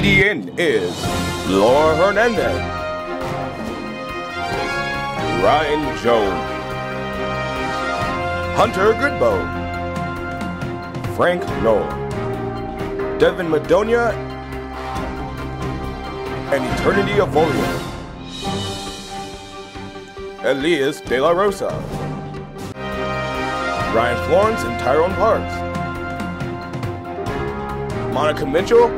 comedian is Laura Hernandez, Ryan Jones, Hunter Goodbow, Frank Knoll, Devin Madonia, and Eternity of Volio, Elias De La Rosa, Ryan Florence and Tyrone Parks, Monica Mitchell,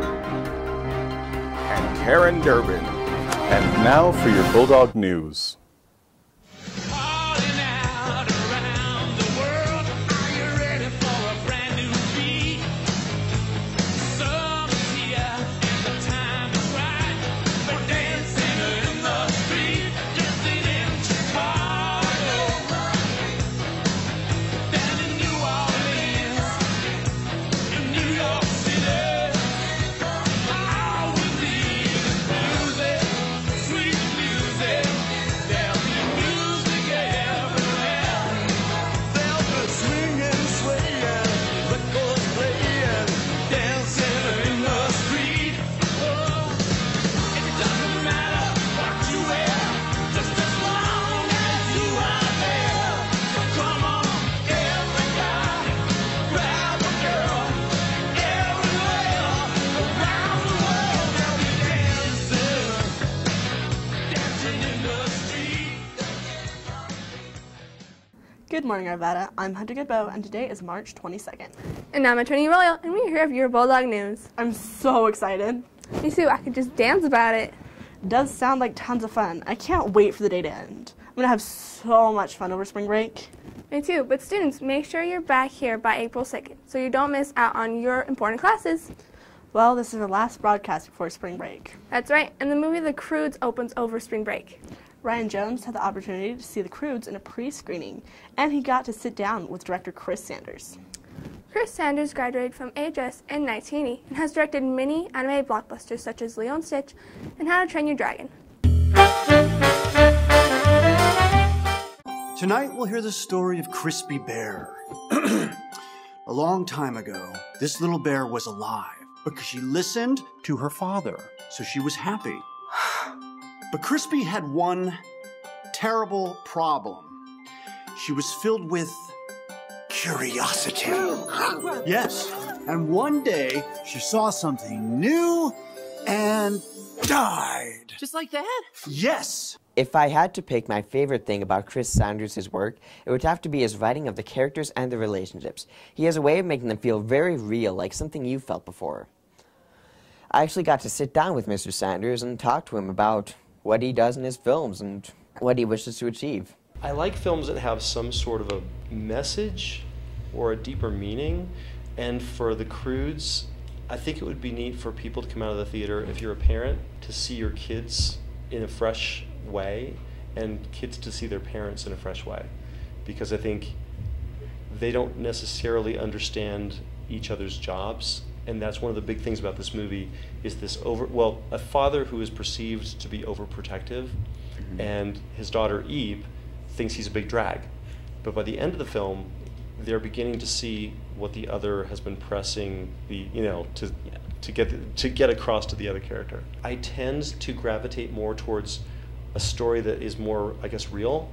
and Karen Durbin. And now for your Bulldog News. Good morning, Arvada. I'm Hunter Goodbow, and today is March 22nd. And I'm Attorney Royal, and we're here for your Bulldog News. I'm so excited. Me too, I could just dance about it. It does sound like tons of fun. I can't wait for the day to end. I'm going to have so much fun over spring break. Me too, but students, make sure you're back here by April 2nd, so you don't miss out on your important classes. Well, this is our last broadcast before spring break. That's right, and the movie The Croods opens over spring break. Ryan Jones had the opportunity to see The Croods in a pre-screening, and he got to sit down with director Chris Sanders. Chris Sanders graduated from AHS in 1980 and has directed many animated blockbusters such as Lilo and Stitch and How to Train Your Dragon. Tonight we'll hear the story of Crispy Bear. A long time ago, this little bear was alive because she listened to her father, so she was happy. But Crispy had one terrible problem. She was filled with curiosity. Yes, and one day she saw something new and died. Just like that? Yes. If I had to pick my favorite thing about Chris Sanders' work, it would have to be his writing of the characters and the relationships. He has a way of making them feel very real, like something you felt before. I actually got to sit down with Mr. Sanders and talk to him about what he does in his films and what he wishes to achieve. I like films that have some sort of a message or a deeper meaning, and for The Croods, I think it would be neat for people to come out of the theater, if you're a parent, to see your kids in a fresh way, and kids to see their parents in a fresh way, because I think they don't necessarily understand each other's jobs. And that's one of the big things about this movie is this a father who is perceived to be overprotective, and his daughter Eve thinks he's a big drag. But by the end of the film, they're beginning to see what the other has been pressing to get across to the other character. I tend to gravitate more towards a story that is more, I guess, real.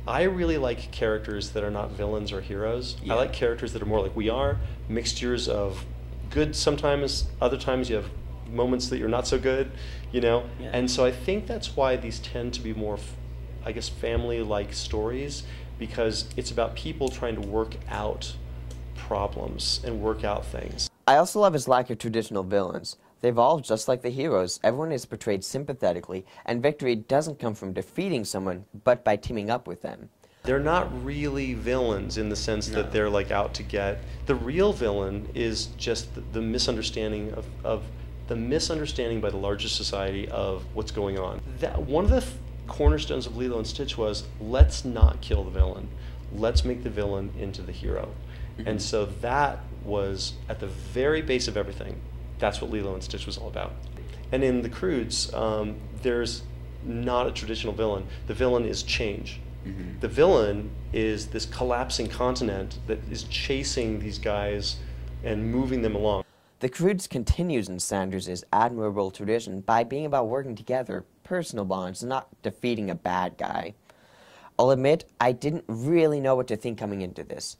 I really like characters that are not villains or heroes. Yeah. I like characters that are more like we are, mixtures of good sometimes, other times you have moments that you're not so good, Yeah. And so I think that's why these tend to be more, I guess, family-like stories, because it's about people trying to work out problems and work out things. I also love his lack of traditional villains. They've all just like the heroes. Everyone is portrayed sympathetically, and victory doesn't come from defeating someone, but by teaming up with them. They're not really villains in the sense that they're like out to get. The real villain is just the misunderstanding of the misunderstanding by the larger society of what's going on. That one of the cornerstones of Lilo and Stitch was, let's not kill the villain. Let's make the villain into the hero. And so that was at the very base of everything. That's what Lilo and Stitch was all about. And in The Croods, there's not a traditional villain. The villain is change. The villain is this collapsing continent that is chasing these guys and moving them along. The Croods continues in Sanders' admirable tradition by being about working together, personal bonds, not defeating a bad guy. I'll admit, I didn't really know what to think coming into this.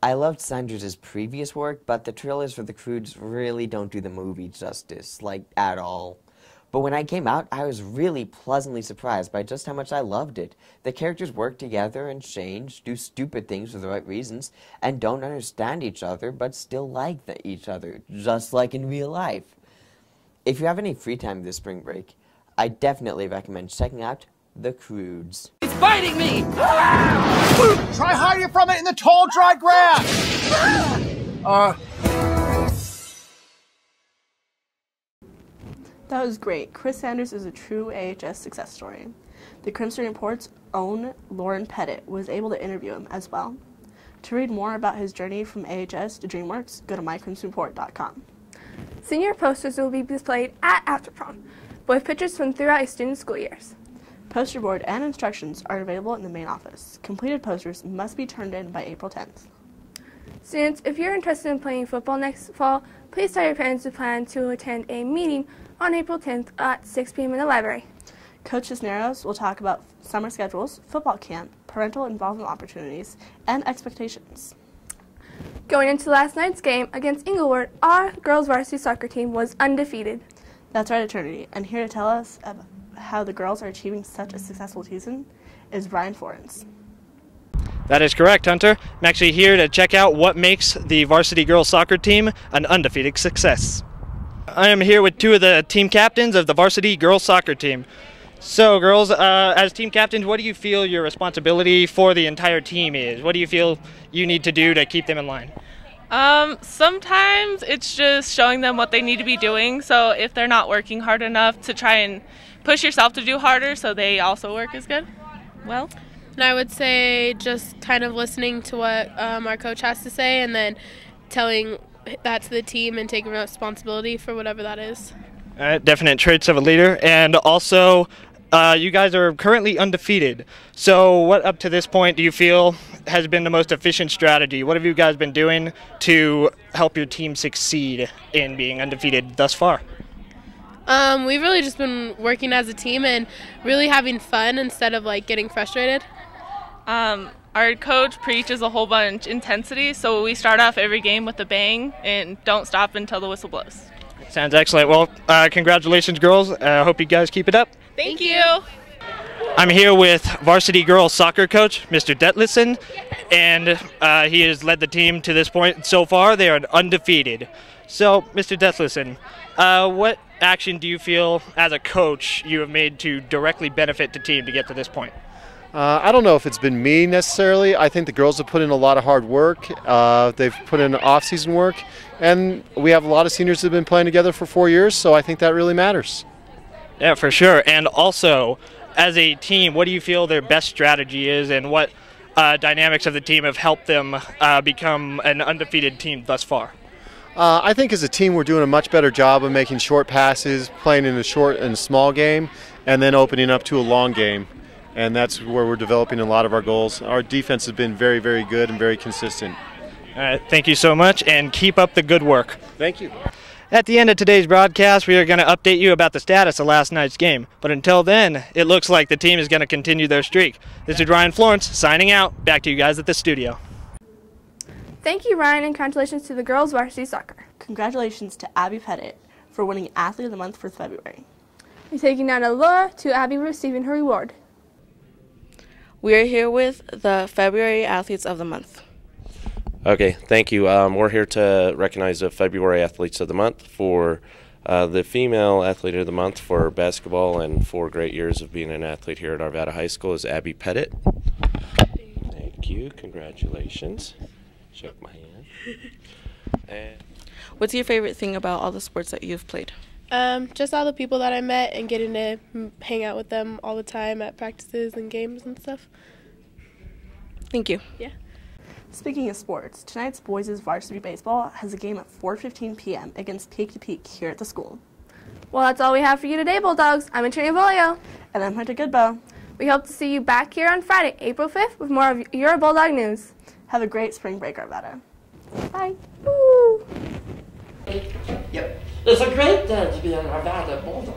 I loved Sanders' previous work, but the trailers for The Croods really don't do the movie justice, like, at all. But when I came out, I was really pleasantly surprised by just how much I loved it. The characters work together and change, do stupid things for the right reasons, and don't understand each other, but still like each other, just like in real life. If you have any free time this spring break, I definitely recommend checking out The Croods. It's biting me! Try hiding from it in the tall, dry grass! That was great. Chris Sanders is a true AHS success story. The Crimson Report's own Lauren Pettit was able to interview him as well. To read more about his journey from AHS to DreamWorks, go to mycrimsonreport.com. Senior posters will be displayed at After Prom, with pictures from throughout a student's school years. Poster board and instructions are available in the main office. Completed posters must be turned in by April 10th. Students, if you're interested in playing football next fall, please tell your parents to plan to attend a meeting on April 10th at 6 p.m. in the library. Coach Cisneros will talk about summer schedules, football camp, parental involvement opportunities, and expectations. Going into last night's game against Inglewood, our girls varsity soccer team was undefeated. That's right, Eternity. And here to tell us about how the girls are achieving such a successful season is Brian Florence. That is correct, Hunter. I'm actually here to check out what makes the varsity girls soccer team an undefeated success. I am here with two of the team captains of the varsity girls soccer team. So, girls, as team captains, what do you feel your responsibility for the entire team is? What do you feel you need to do to keep them in line? Sometimes it's just showing them what they need to be doing. So if they're not working hard enough, to try and push yourself to do harder so they also work as good. Well, and I would say just kind of listening to what our coach has to say and then telling that to the team and taking responsibility for whatever that is. Definite traits of a leader. And also, you guys are currently undefeated. So what up to this point do you feel has been the most efficient strategy? What have you guys been doing to help your team succeed in being undefeated thus far? We've really just been working as a team and really having fun instead of like getting frustrated. Our coach preaches a whole bunch intensity, so we start off every game with a bang and don't stop until the whistle blows. Sounds excellent. Well, congratulations, girls. I hope you guys keep it up. Thank you. I'm here with varsity girls soccer coach, Mr. Detlefson, and he has led the team to this point. So far, they are undefeated. So, Mr. Detlefson, what action do you feel as a coach you have made to directly benefit the team to get to this point? I don't know if it's been me necessarily. I think the girls have put in a lot of hard work. They've put in off-season work, and we have a lot of seniors that have been playing together for 4 years, so I think that really matters. Yeah, for sure. And also, as a team, what do you feel their best strategy is, and what dynamics of the team have helped them become an undefeated team thus far? I think as a team we're doing a much better job of making short passes, playing in a short and small game, and then opening up to a long game. And that's where we're developing a lot of our goals. Our defense has been very, very good and very consistent. All right, thank you so much, and keep up the good work. Thank you. At the end of today's broadcast, we are going to update you about the status of last night's game. But until then, it looks like the team is going to continue their streak. This is Ryan Florence signing out. Back to you guys at the studio. Thank you, Ryan, and congratulations to the girls varsity soccer. Congratulations to Abby Pettit for winning Athlete of the Month for February. We're taking down a Laura to Abby receiving her reward. We are here with the February Athletes of the Month. Okay, thank you. We're here to recognize the February Athletes of the Month for the female Athlete of the Month for basketball and 4 great years of being an athlete here at Arvada High School is Abby Pettit. Thank you. Congratulations. Shake my hand. And what's your favorite thing about all the sports that you've played? Just all the people that I met and getting to hang out with them all the time at practices and games and stuff. Thank you. Yeah. Speaking of sports, tonight's boys' varsity baseball has a game at 4:15 p.m. against Peak to Peak here at the school. Well, that's all we have for you today, Bulldogs. I'm Antonia Bolio. And I'm Hunter Goodbow. We hope to see you back here on Friday, April 5th, with more of your Bulldog news. Have a great spring break, Arvada. Bye. Woo. It's a great day to be an Arvada Bulldog.